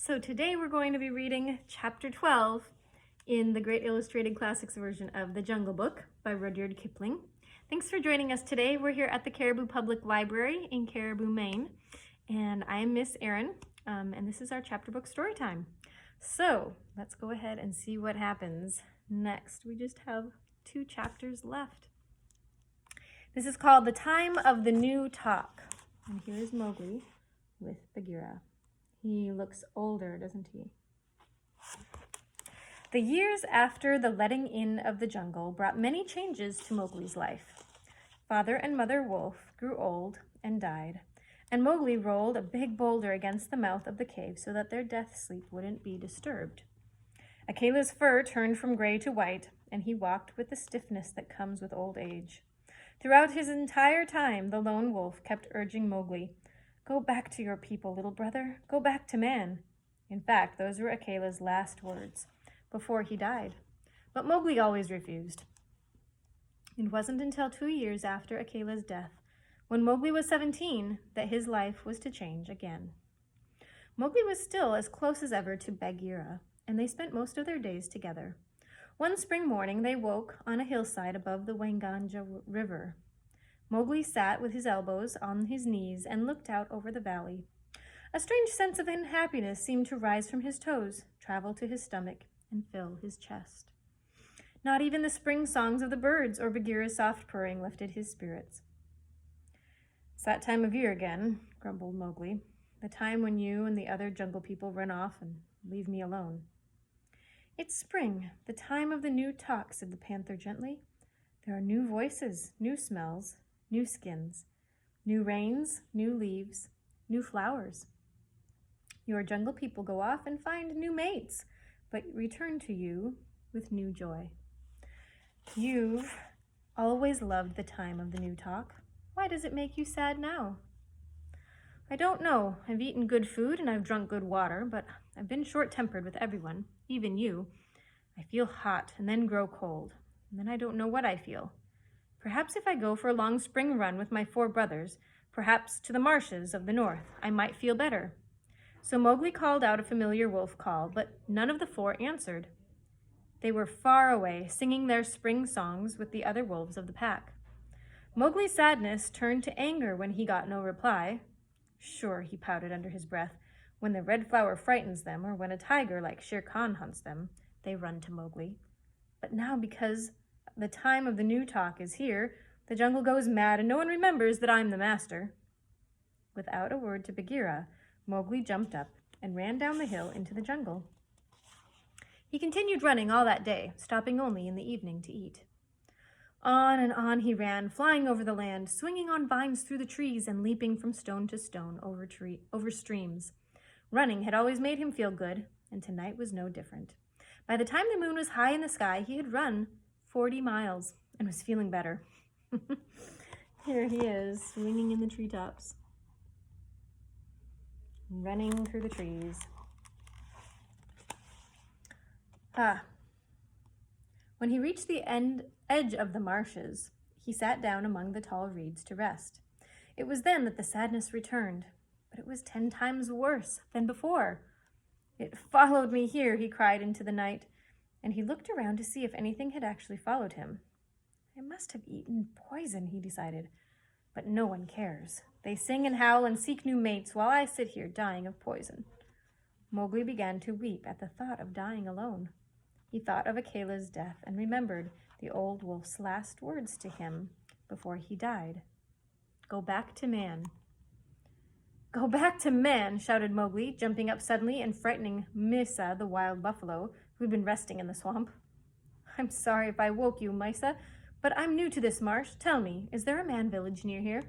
So today we're going to be reading chapter 12 in the Great Illustrated Classics version of The Jungle Book by Rudyard Kipling. Thanks for joining us today. We're here at the Caribou Public Library in Caribou, Maine, and I'm Miss Erin, and this is our chapter book story time. So let's go ahead and see what happens next. We just have 2 chapters left. This is called The Time of the New Talk, and here is Mowgli with Bagheera. He looks older, doesn't he? The years after the letting in of the jungle brought many changes to Mowgli's life. Father and Mother Wolf grew old and died, and Mowgli rolled a big boulder against the mouth of the cave so that their death sleep wouldn't be disturbed. Akela's fur turned from gray to white, and he walked with the stiffness that comes with old age. Throughout his entire time, the lone wolf kept urging Mowgli, "Go back to your people, little brother. Go back to man." In fact, those were Akela's last words before he died. But Mowgli always refused. It wasn't until 2 years after Akela's death, when Mowgli was 17, that his life was to change again. Mowgli was still as close as ever to Bagheera, and they spent most of their days together. One spring morning, they woke on a hillside above the Wanganja River. Mowgli sat with his elbows on his knees and looked out over the valley. A strange sense of unhappiness seemed to rise from his toes, travel to his stomach, and fill his chest. Not even the spring songs of the birds or Bagheera's soft purring lifted his spirits. "It's that time of year again," grumbled Mowgli. "The time when you and the other jungle people run off and leave me alone." "It's spring, the time of the new talk," said the panther gently. "There are new voices, new smells, new skins, new rains, new leaves, new flowers. Your jungle people go off and find new mates, but return to you with new joy. You've always loved the time of the new talk. Why does it make you sad now?" "I don't know. I've eaten good food and I've drunk good water, but I've been short-tempered with everyone, even you. I feel hot and then grow cold, and then I don't know what I feel. Perhaps if I go for a long spring run with my 4 brothers, perhaps to the marshes of the north, I might feel better." So Mowgli called out a familiar wolf call, but none of the 4 answered. They were far away, singing their spring songs with the other wolves of the pack. Mowgli's sadness turned to anger when he got no reply. Sure, he pouted under his breath, when the red flower frightens them, or when a tiger like Shere Khan hunts them, they run to Mowgli. But now, because the time of the new talk is here, the jungle goes mad and no one remembers that I'm the master. Without a word to Bagheera, Mowgli jumped up and ran down the hill into the jungle. He continued running all that day, stopping only in the evening to eat. On and on he ran, flying over the land, swinging on vines through the trees and leaping from stone to stone over streams. Running had always made him feel good, and tonight was no different. By the time the moon was high in the sky, he had run 40 miles and was feeling better. Here he is, swinging in the treetops, running through the trees. When he reached the edge of the marshes, he sat down among the tall reeds to rest. It was then that the sadness returned, but it was 10 times worse than before. "It followed me here," he cried into the night, and he looked around to see if anything had actually followed him. "I must have eaten poison," he decided, "but no one cares. They sing and howl and seek new mates while I sit here dying of poison." Mowgli began to weep at the thought of dying alone. He thought of Akela's death and remembered the old wolf's last words to him before he died. "Go back to man." "Go back to man!" shouted Mowgli, jumping up suddenly and frightening Misa, the wild buffalo, who'd been resting in the swamp. "I'm sorry if I woke you, Misa, but I'm new to this marsh. Tell me, is there a man village near here?"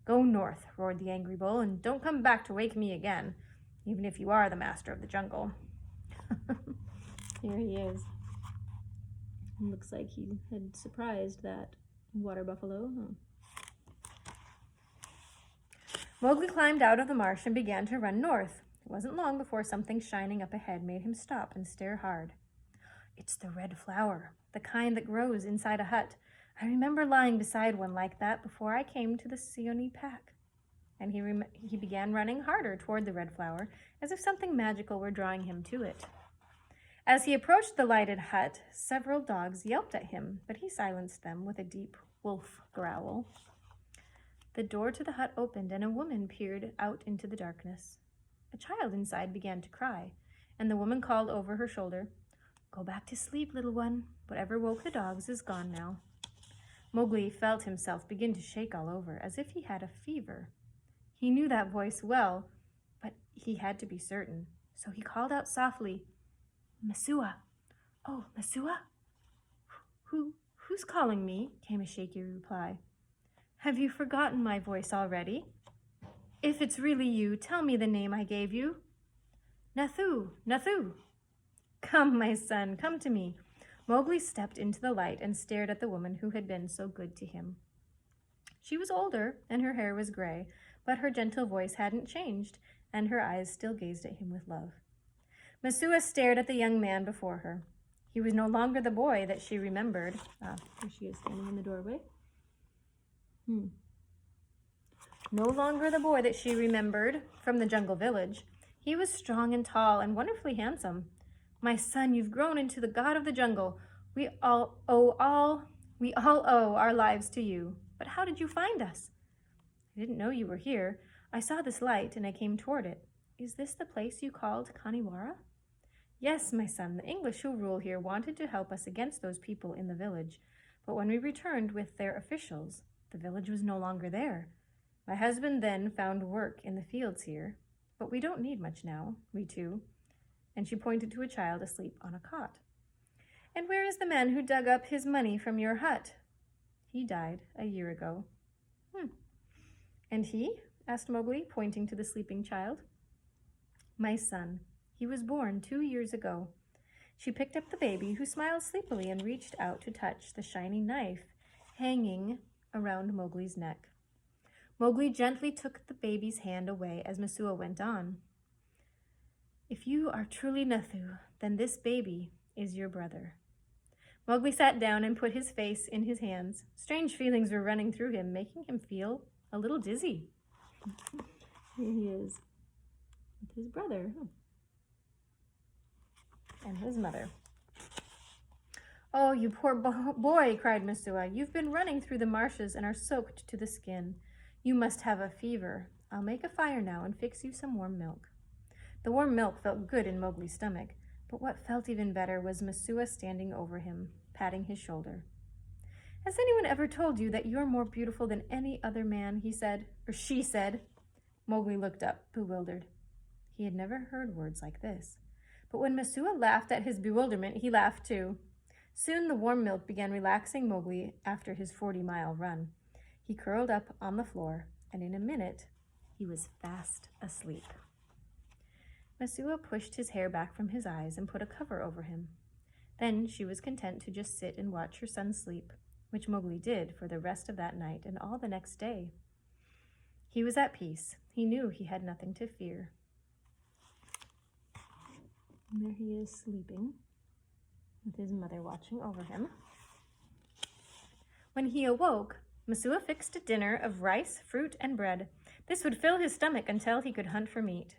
"Go north," roared the angry bull, "and don't come back to wake me again, even if you are the master of the jungle." Here he is. Looks like he had surprised that water buffalo. Mowgli climbed out of the marsh and began to run north. It wasn't long before something shining up ahead made him stop and stare hard. "It's the red flower, the kind that grows inside a hut. I remember lying beside one like that before I came to the Seeonee pack." and he began running harder toward the red flower, as if something magical were drawing him to it. As he approached the lighted hut, several dogs yelped at him, but he silenced them with a deep wolf growl. The door to the hut opened, and a woman peered out into the darkness. A child inside began to cry, and the woman called over her shoulder, "Go back to sleep, little one. Whatever woke the dogs is gone now." Mowgli felt himself begin to shake all over, as if he had a fever. He knew that voice well, but he had to be certain, so he called out softly, "Mesua! Oh, Mesua?" Who's calling me?" came a shaky reply. "Have you forgotten my voice already? If it's really you, tell me the name I gave you." "Nathu, Nathu." "Come, my son, come to me." Mowgli stepped into the light and stared at the woman who had been so good to him. She was older, and her hair was gray, but her gentle voice hadn't changed, and her eyes still gazed at him with love. Mesua stared at the young man before her. He was no longer the boy that she remembered. Here she is standing in the doorway. No longer the boy that she remembered from the jungle village. He was strong and tall and wonderfully handsome. "My son, you've grown into the god of the jungle. We all owe our lives to you. But how did you find us?" "I didn't know you were here. I saw this light and I came toward it. Is this the place you called Kaniwara?" "Yes, my son. The English who rule here wanted to help us against those people in the village. But when we returned with their officials, the village was no longer there. My husband then found work in the fields here. But we don't need much now, we two." And she pointed to a child asleep on a cot. "And where is the man who dug up his money from your hut?" "He died a year ago." "And he?" asked Mowgli, pointing to the sleeping child. "My son. He was born 2 years ago." She picked up the baby, who smiled sleepily and reached out to touch the shiny knife hanging around Mowgli's neck. Mowgli gently took the baby's hand away as Mesua went on. "If you are truly Nathu, then this baby is your brother." Mowgli sat down and put his face in his hands. Strange feelings were running through him, making him feel a little dizzy. Here he is with his brother and his mother. "Oh, you poor boy," cried Mesua. "You've been running through the marshes and are soaked to the skin. You must have a fever. I'll make a fire now and fix you some warm milk." The warm milk felt good in Mowgli's stomach, but what felt even better was Mesua standing over him, patting his shoulder. "Has anyone ever told you that you're more beautiful than any other man?" he said, or she said. Mowgli looked up, bewildered. He had never heard words like this. But when Mesua laughed at his bewilderment, he laughed too. Soon the warm milk began relaxing Mowgli after his 40-mile run. He curled up on the floor, and in a minute, he was fast asleep. Mesua pushed his hair back from his eyes and put a cover over him. Then she was content to just sit and watch her son sleep, which Mowgli did for the rest of that night and all the next day. He was at peace. He knew he had nothing to fear. And there he is sleeping, with his mother watching over him. When he awoke, Mesua fixed a dinner of rice, fruit, and bread. This would fill his stomach until he could hunt for meat.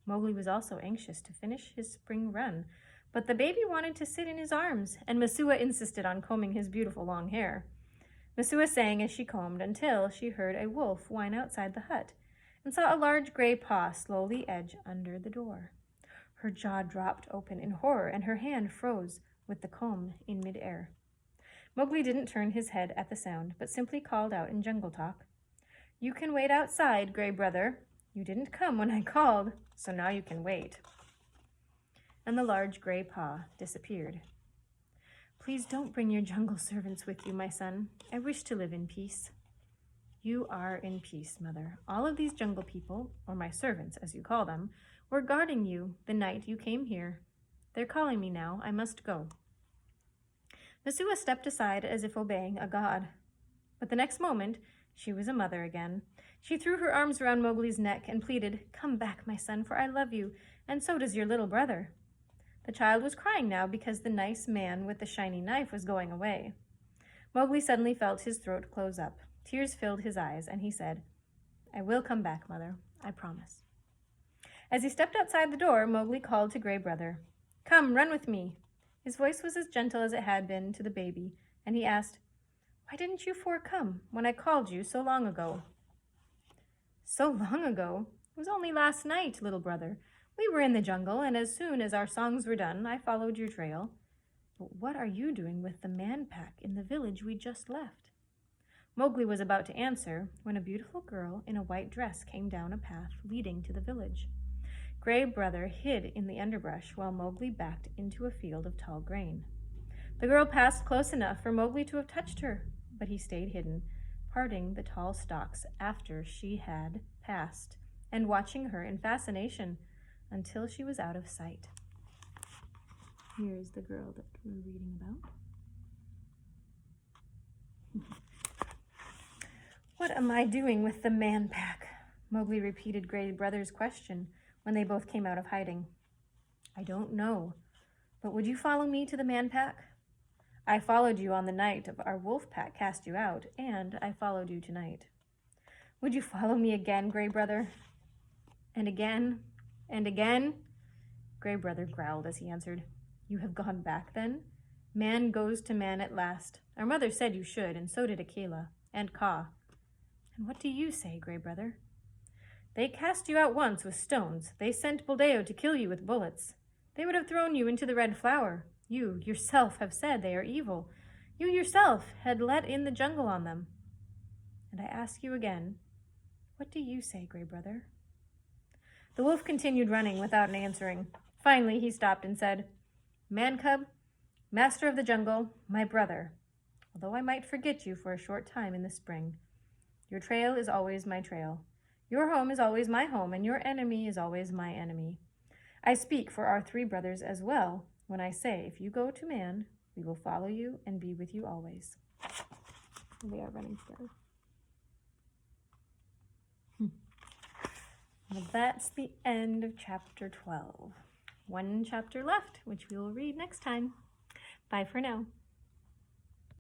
Mowgli was also anxious to finish his spring run, but the baby wanted to sit in his arms, and Mesua insisted on combing his beautiful long hair. Mesua sang as she combed until she heard a wolf whine outside the hut and saw a large gray paw slowly edge under the door. Her jaw dropped open in horror, and her hand froze with the comb in midair. Mowgli didn't turn his head at the sound, but simply called out in jungle talk, "You can wait outside, Gray Brother. You didn't come when I called, so now you can wait." And the large gray paw disappeared. "Please don't bring your jungle servants with you, my son. I wish to live in peace." "You are in peace, Mother. All of these jungle people, or my servants, as you call them, were guarding you the night you came here. They're calling me now. I must go." Mesua stepped aside as if obeying a god. But the next moment, she was a mother again. She threw her arms around Mowgli's neck and pleaded, "Come back, my son, for I love you, and so does your little brother." The child was crying now because the nice man with the shiny knife was going away. Mowgli suddenly felt his throat close up. Tears filled his eyes, and he said, I will come back, Mother. I promise. As he stepped outside the door, Mowgli called to Gray Brother. Come, run with me. His voice was as gentle as it had been to the baby, and he asked, Why didn't you four come when I called you so long ago? So long ago? It was only last night, little brother. We were in the jungle, and as soon as our songs were done, I followed your trail. But what are you doing with the man-pack in the village we just left? Mowgli was about to answer when a beautiful girl in a white dress came down a path leading to the village. Gray Brother hid in the underbrush while Mowgli backed into a field of tall grain. The girl passed close enough for Mowgli to have touched her, but he stayed hidden, parting the tall stalks after she had passed and watching her in fascination until she was out of sight. Here's the girl that we're reading about. What am I doing with the man-pack? Mowgli repeated Gray Brother's question when they both came out of hiding. I don't know, but would you follow me to the man-pack? I followed you on the night of our wolf pack cast you out, and I followed you tonight. Would you follow me again, Gray Brother? And again, and again? Gray Brother growled as he answered. You have gone back, then? Man goes to man at last. Our mother said you should, and so did Akela, and Kaa. And what do you say, Gray Brother? They cast you out once with stones. They sent Buldeo to kill you with bullets. They would have thrown you into the red flower. You yourself have said they are evil. You yourself had let in the jungle on them. And I ask you again, what do you say, Gray Brother? The wolf continued running without answering. Finally, he stopped and said, Man cub, master of the jungle, my brother, although I might forget you for a short time in the spring. Your trail is always my trail. Your home is always my home, and your enemy is always my enemy. I speak for our three brothers as well when I say, if you go to man, we will follow you and be with you always. And they are running together. Well, that's the end of chapter 12. One chapter left, which we will read next time. Bye for now.